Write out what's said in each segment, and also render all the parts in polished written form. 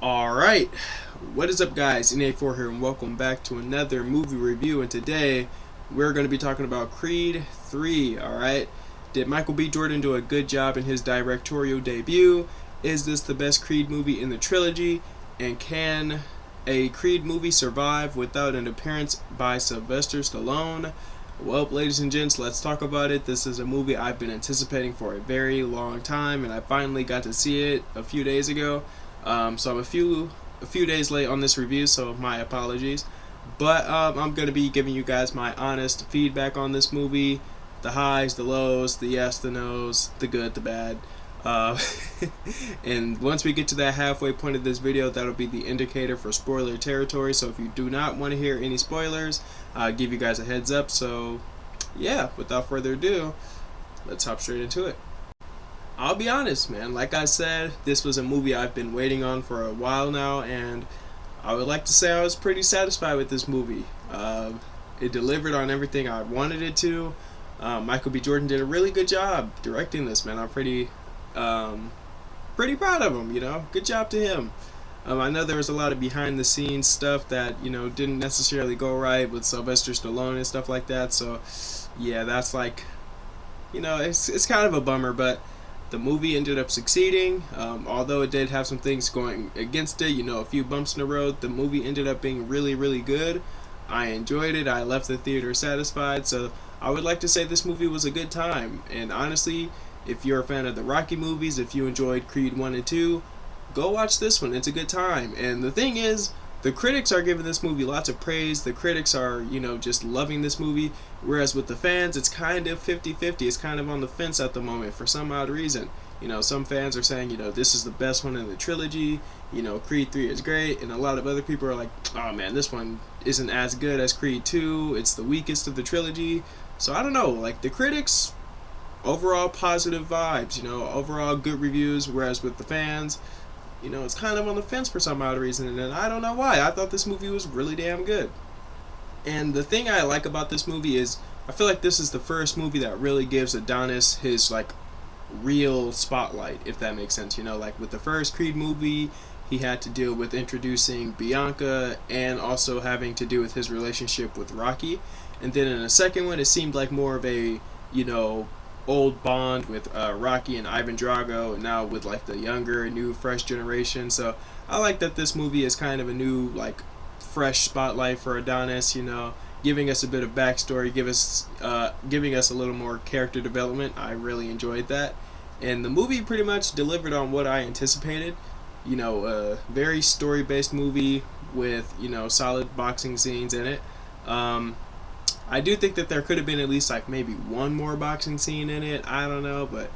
Alright, what is up guys, NA4 here and welcome back to another movie review, and today we're going to be talking about Creed 3, alright? Did Michael B. Jordan do a good job in his directorial debut? Is this the best Creed movie in the trilogy? And can a Creed movie survive without an appearance by Sylvester Stallone? Well, ladies and gents, let's talk about it. This is a movie I've been anticipating for a very long time, and I finally got to see it a few days ago. So I'm a few days late on this review, so my apologies. But I'm gonna be giving you guys my honest feedback on this movie, the highs, the lows, the yes, the no's, the good, the bad. Uh, and once we get to that halfway point of this video, that'll be the indicator for spoiler territory. So if you do not want to hear any spoilers, I'll give you guys a heads up. So yeah, without further ado, let's hop straight into it. I'll be honest, man. Like I said, this was a movie I've been waiting on for a while now, and I would like to say I was pretty satisfied with this movie. It delivered on everything I wanted it to. Michael B. Jordan did a really good job directing this, man. I'm pretty proud of him. Good job to him. I know there was a lot of behind-the-scenes stuff that didn't necessarily go right with Sylvester Stallone and stuff like that. So, yeah, that's like, it's kind of a bummer, but the movie ended up succeeding. Although it did have some things going against it, a few bumps in the road, the movie ended up being really, really good. I enjoyed it. I left the theater satisfied. So I would like to say this movie was a good time. And honestly, if you're a fan of the Rocky movies, if you enjoyed Creed 1 and 2, go watch this one. It's a good time. And the thing is, the critics are giving this movie lots of praise. The critics are, just loving this movie. Whereas with the fans, it's kind of 50-50. It's kind of on the fence at the moment for some odd reason. Some fans are saying, this is the best one in the trilogy. Creed 3 is great. And a lot of other people are like, oh man, this one isn't as good as Creed 2. It's the weakest of the trilogy. So I don't know. Like, the critics, overall positive vibes. Overall good reviews. Whereas with the fans, it's kind of on the fence for some odd reason, and I don't know why. I thought this movie was really damn good. And the thing I like about this movie is, I feel like this is the first movie that really gives Adonis his, real spotlight, if that makes sense. Like with the first Creed movie, he had to deal with introducing Bianca and also having to do with his relationship with Rocky. And then in the second one, it seemed like more of a, old bond with Rocky and Ivan Drago, and now with the younger, new, fresh generation. So I like that this movie is kind of a new, fresh spotlight for Adonis. Giving us a bit of backstory, giving us a little more character development. I really enjoyed that, and the movie pretty much delivered on what I anticipated. A very story-based movie with solid boxing scenes in it. I do think that there could have been at least maybe one more boxing scene in it. I don't know, but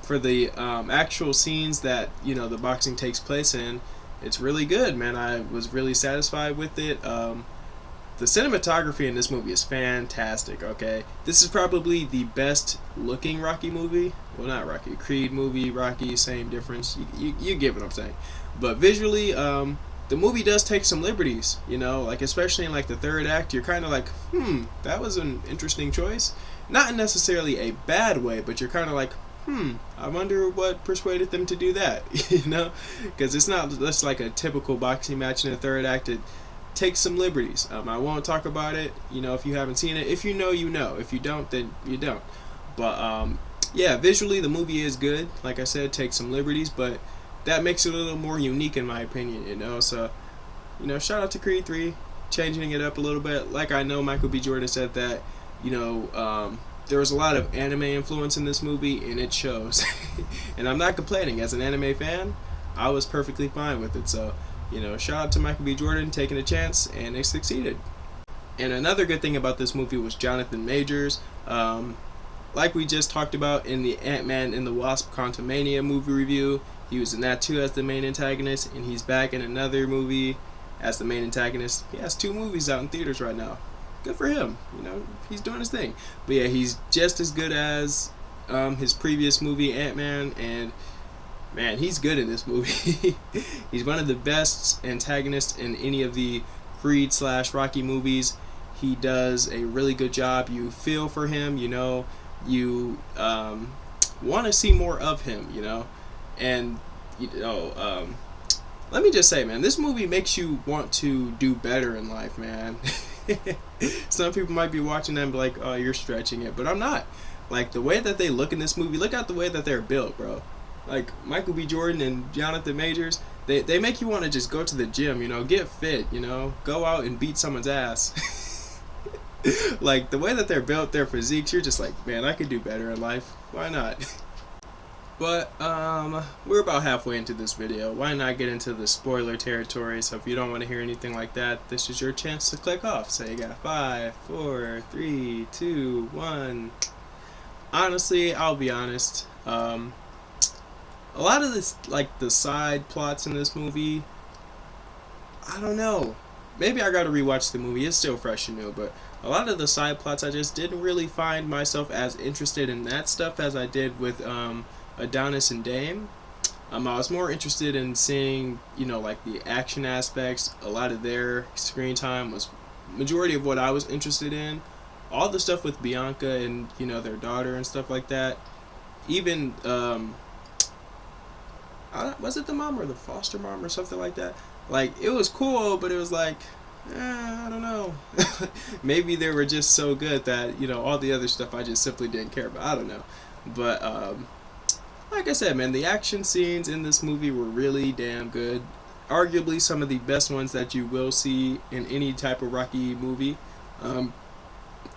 for the actual scenes that the boxing takes place in, it's really good, man. I was really satisfied with it. The cinematography in this movie is fantastic. Okay, this is probably the best looking Rocky movie. Well, not Rocky, Creed movie. Rocky, same difference. You get what I'm saying. But visually, the movie does take some liberties, especially in the third act. You're kind of like, that was an interesting choice. Not necessarily a bad way, but you're kind of like, I wonder what persuaded them to do that, because it's not just like a typical boxing match in the third act. It takes some liberties. I won't talk about it, if you haven't seen it. If you know, you know. If you don't, then you don't. But yeah, visually the movie is good. Like I said, take some liberties, but that makes it a little more unique in my opinion, so, shout out to Creed 3, changing it up a little bit. Like, I know Michael B. Jordan said that, there was a lot of anime influence in this movie, and it shows. And I'm not complaining. As an anime fan, I was perfectly fine with it. So, shout out to Michael B. Jordan taking a chance, and it succeeded. And another good thing about this movie was Jonathan Majors. Like we just talked about in the Ant-Man and the Wasp: Quantumania movie review, he was in that too as the main antagonist, and he's back in another movie as the main antagonist. He has 2 movies out in theaters right now. Good for him. He's doing his thing. But yeah, he's just as good as his previous movie, Ant-Man, and man, he's good in this movie. He's one of the best antagonists in any of the Creed/Rocky movies. He does a really good job. You feel for him, you want to see more of him, and let me just say, man, this movie makes you want to do better in life, man. Some people might be watching that and be like, oh, you're stretching it, but I'm not. Like, the way that they look in this movie, look at the way that they're built, bro. Like, Michael B. Jordan and Jonathan Majors, they make you want to just go to the gym, you know, get fit, you know, go out and beat someone's ass. Like, the way that they're built, their physiques, you're just like, man, I could do better in life. Why not? But, we're about halfway into this video. Why not get into the spoiler territory? So if you don't want to hear anything like that, this is your chance to click off. So you got 5, 4, 3, 2, 1. Honestly, I'll be honest. A lot of this, like, the side plots in this movie, I don't know. Maybe I gotta rewatch the movie. It's still fresh and new, but a lot of the side plots, I just didn't really find myself as interested in that stuff as I did with, Adonis and Dame. I was more interested in seeing, you know, like the action aspects. A lot of their screen time was majority of what I was interested in. All the stuff with Bianca and, you know, their daughter and stuff like that. Even was it the mom or the foster mom or something like that? Like, it was cool, but it was like, I don't know. Maybe they were just so good that, you know, all the other stuff I just simply didn't care about. I don't know. But like I said, man, the action scenes in this movie were really damn good. Arguably some of the best ones that you will see in any type of Rocky movie.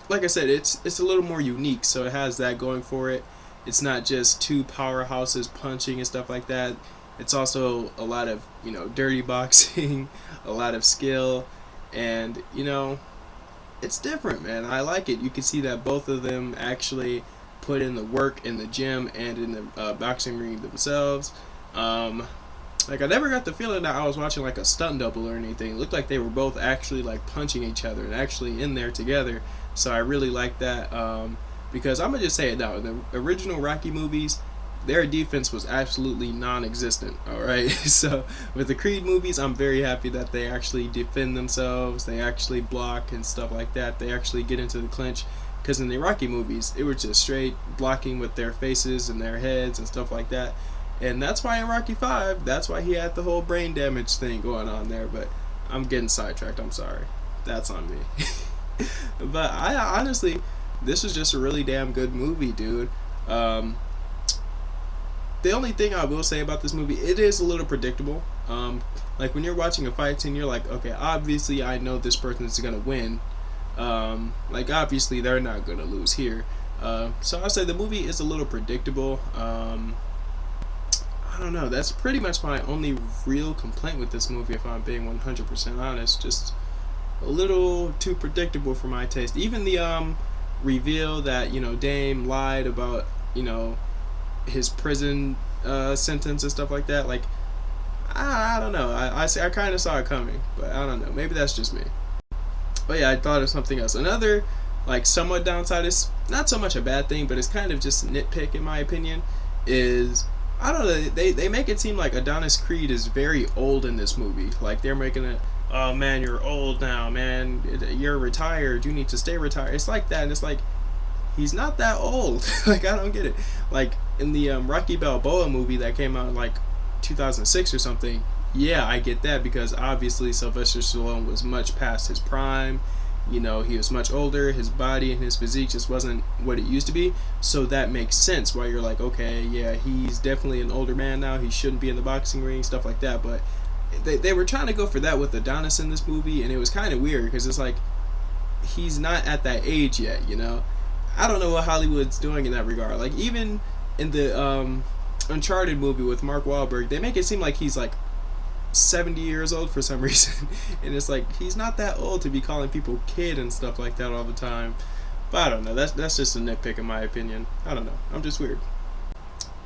Like I said, it's a little more unique, so it has that going for it. It's not just two powerhouses punching and stuff like that. It's also a lot of, you know, dirty boxing, a lot of skill, and, you know, it's different, man. I like it. You can see that both of them actually put in the work in the gym and in the boxing ring themselves. Like, I never got the feeling that I was watching like a stunt double or anything. It looked like they were both actually like punching each other and actually in there together. So I really like that, because I'm gonna just say it now. In the original Rocky movies, their defense was absolutely non-existent. All right. So with the Creed movies, I'm very happy that they actually defend themselves. They actually block and stuff like that. They actually get into the clinch. Because in the Rocky movies, it was just straight blocking with their faces and their heads and stuff like that. And that's why in Rocky 5, that's why he had the whole brain damage thing going on there. But I'm getting sidetracked. I'm sorry. That's on me. But I honestly, this was just a really damn good movie, dude. The only thing I will say about this movie, it is a little predictable. Like when you're watching a fight scene, you're like, okay, obviously I know this person's gonna win. Like obviously they're not gonna lose here. So I'll say the movie is a little predictable. I don't know. That's pretty much my only real complaint with this movie, if I'm being 100% honest. Just a little too predictable for my taste. Even the reveal that, you know, Dame lied about, you know, his prison sentence and stuff like that. Like, I don't know. I kind of saw it coming, but I don't know. Maybe that's just me. But yeah, I thought of something else. Another, like, somewhat downside, is not so much a bad thing, but it's kind of just a nitpick in my opinion, is, I don't know, they make it seem like Adonis Creed is very old in this movie. Like, they're making it, oh man, you're old now, man, you're retired, you need to stay retired. It's like that, and it's like, he's not that old. Like, I don't get it. Like, in the Rocky Balboa movie that came out in, like, 2006 or something, yeah, I get that, because obviously Sylvester Stallone was much past his prime. You know, he was much older, his body and his physique just wasn't what it used to be, so that makes sense why you're like, okay, yeah, he's definitely an older man now, he shouldn't be in the boxing ring, stuff like that. But they were trying to go for that with Adonis in this movie, and it was kind of weird, because it's like, he's not at that age yet, you know? I don't know what Hollywood's doing in that regard. Like, even in the Uncharted movie with Mark Wahlberg, they make it seem like he's like 70 years old for some reason. And it's like, he's not that old to be calling people kid and stuff like that all the time. But I don't know, that's just a nitpick in my opinion. I don't know, I'm just weird.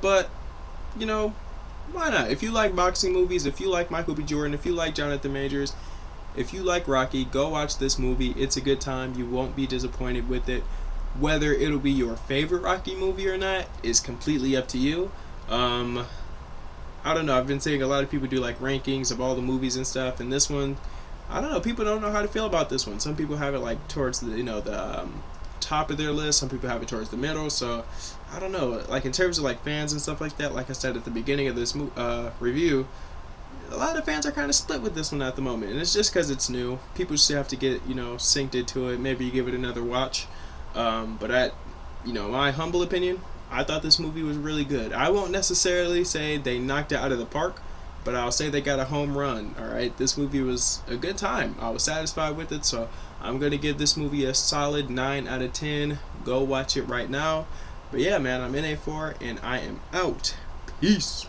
But, you know, why not? If you like boxing movies, if you like Michael B. Jordan, if you like Jonathan Majors, if you like Rocky, go watch this movie. It's a good time. You won't be disappointed with it. Whether it'll be your favorite Rocky movie or not is completely up to you. I don't know, I've been seeing a lot of people do like rankings of all the movies and stuff, and this one, I don't know, people don't know how to feel about this one. Some people have it like towards the, you know, the top of their list, some people have it towards the middle, so I don't know, like in terms of like fans and stuff like that, like I said at the beginning of this review, a lot of fans are kind of split with this one at the moment, and it's just because it's new. People still have to get synced into it. Maybe you give it another watch. But my humble opinion, I thought this movie was really good. I won't necessarily say they knocked it out of the park, but I'll say they got a home run. All right, this movie was a good time. I was satisfied with it, so I'm gonna give this movie a solid 9 out of 10. Go watch it right now. But yeah, man, I'm NA4 and I am out. Peace.